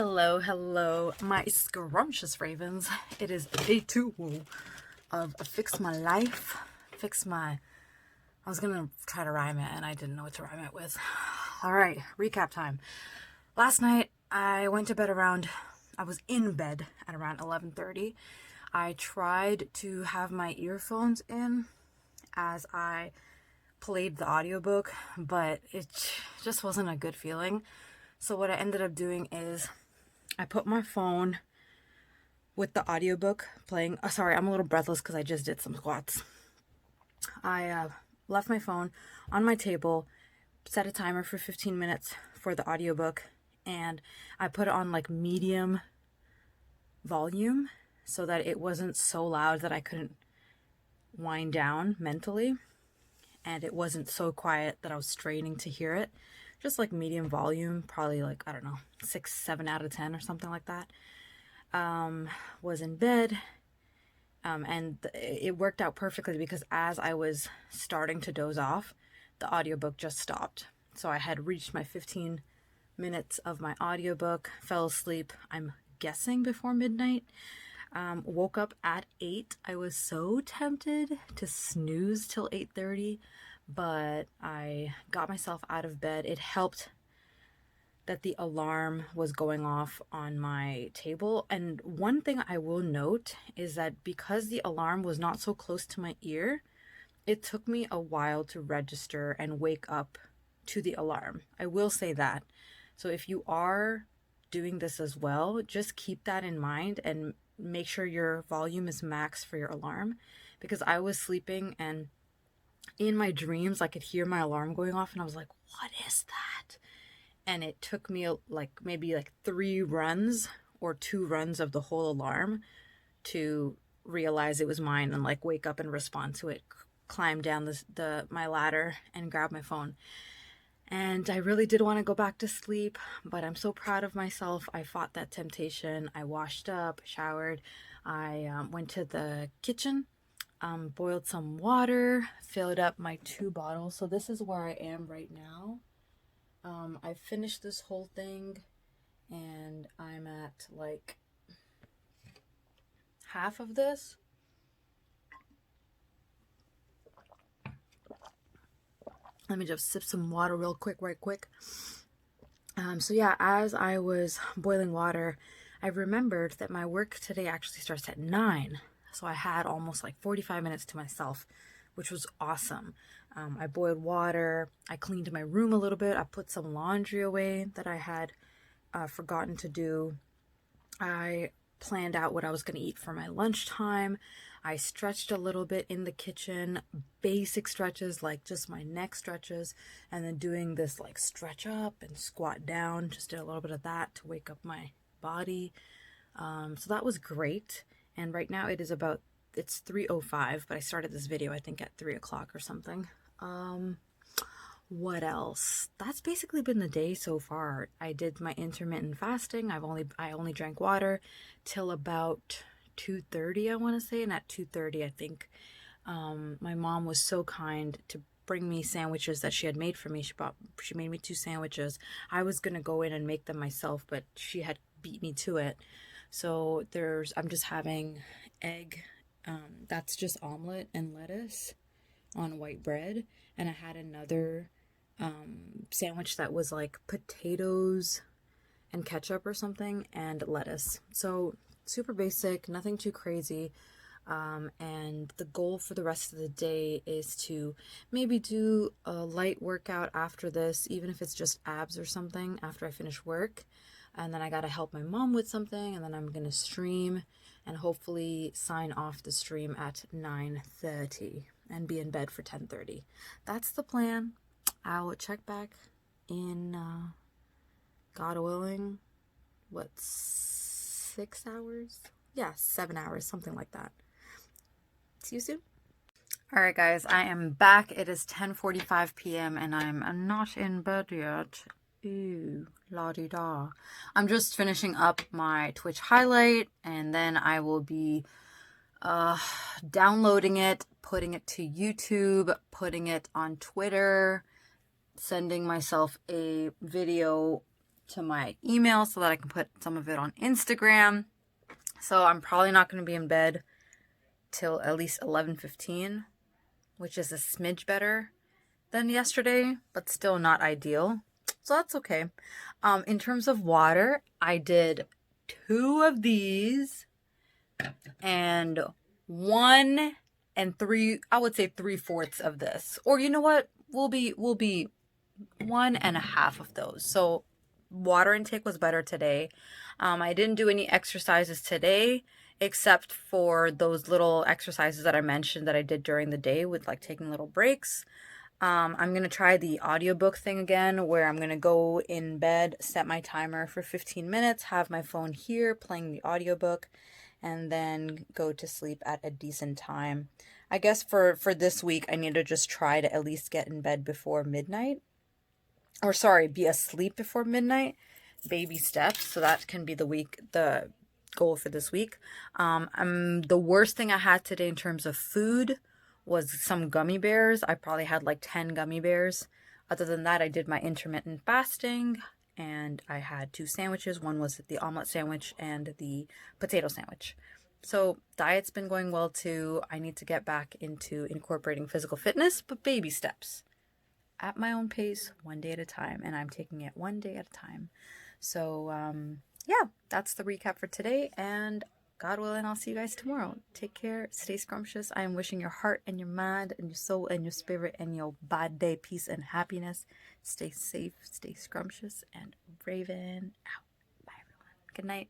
Hello, hello, my scrumptious ravens. It is day 2 of Fix My Life. I was gonna try to rhyme it and I didn't know what to rhyme it with. Alright, recap time. Last night I went to bed I was in bed at around 11:30. I tried to have my earphones in as I played the audiobook, but it just wasn't a good feeling. So what I ended up doing is I put my phone with the audiobook playing. Oh, sorry, I'm a little breathless because I just did some squats. I left my phone on my table, set a timer for 15 minutes for the audiobook, and I put it on like medium volume so that it wasn't so loud that I couldn't wind down mentally, and it wasn't so quiet that I was straining to hear it. Just like medium volume, probably like, I don't know, 6, 7 out of 10 or something like that. Was in bed, and it worked out perfectly because as I was starting to doze off, the audiobook just stopped. So I had reached my 15 minutes of my audiobook, fell asleep, I'm guessing before midnight. Woke up at 8. I was so tempted to snooze till 8:30, but I got myself out of bed. It helped that the alarm was going off on my table. And one thing I will note is that because the alarm was not so close to my ear, it took me a while to register and wake up to the alarm. I will say that. So if you are doing this as well, just keep that in mind and make sure your volume is max for your alarm, because I was sleeping and in my dreams I could hear my alarm going off and I was like, what is that? And it took me maybe 3 runs or 2 runs of the whole alarm to realize it was mine and like wake up and respond to it, climb down my ladder and grab my phone. And I really did want to go back to sleep, but I'm so proud of myself. I fought that temptation. I washed up, showered. I went to the kitchen, boiled some water, filled up my 2 bottles. So this is where I am right now. I finished this whole thing and I'm at like half of this. Let me just sip some water right quick. So yeah, as I was boiling water, I remembered that my work today actually starts at 9. So I had almost like 45 minutes to myself, which was awesome. I boiled water, I cleaned my room a little bit, I put some laundry away that I had forgotten to do. I planned out what I was going to eat for my lunchtime. I stretched a little bit in the kitchen, basic stretches like just my neck stretches, and then doing this like stretch up and squat down. Just did a little bit of that to wake up my body. So that was great. And right now it's 3:05, but I started this video I think at 3 o'clock or something. What else? That's basically been the day so far. I did my intermittent fasting. I only drank water till about 2:30, I want to say, and at 2:30 I think my mom was so kind to bring me sandwiches that she had made for me. She made me 2 sandwiches. I was gonna go in and make them myself, but she had beat me to it. So I'm just having egg, that's just omelet and lettuce on white bread, and I had another sandwich that was like potatoes and ketchup or something and lettuce. So super basic, nothing too crazy. And the goal for the rest of the day is to maybe do a light workout after this, even if it's just abs or something after I finish work. And then I gotta help my mom with something, and then I'm gonna stream and hopefully sign off the stream at 9:30 and be in bed for 10:30. That's the plan. I'll check back in, God willing, 6 hours? Yeah, 7 hours, something like that. See you soon. All right, guys, I am back. It is 10:45 p.m. and I'm not in bed yet. Ooh, la-di-da. I'm just finishing up my Twitch highlight, and then I will be downloading it, putting it to YouTube, putting it on Twitter, sending myself a video to my email so that I can put some of it on Instagram. So I'm probably not going to be in bed till at least 11:15, which is a smidge better than yesterday, but still not ideal. So that's okay. In terms of water, I did 2 of these and 1 and 3, I would say 3/4 of this. Or you know what? We'll be 1.5 of those. So water intake was better today. I didn't do any exercises today except for those little exercises that I mentioned that I did during the day with like taking little breaks. I'm going to try the audiobook thing again where I'm going to go in bed, set my timer for 15 minutes, have my phone here playing the audiobook, and then go to sleep at a decent time. I guess for this week, I need to just try to at least get in bed before midnight. Or sorry, be asleep before midnight. Baby steps. So that can be the goal for this week. The worst thing I had today in terms of food was some gummy bears. I probably had like 10 gummy bears. Other than that, I did my intermittent fasting and I had 2 sandwiches. One was the omelet sandwich and the potato sandwich. So diet's been going well too. I need to get back into incorporating physical fitness, but baby steps at my own pace, one day at a time, and I'm taking it one day at a time. So yeah, that's the recap for today, and God willing, I'll see you guys tomorrow. Take care, stay scrumptious. I am wishing your heart and your mind and your soul and your spirit and your body peace and happiness. Stay safe, stay scrumptious, and Raven out. Bye everyone. Good night.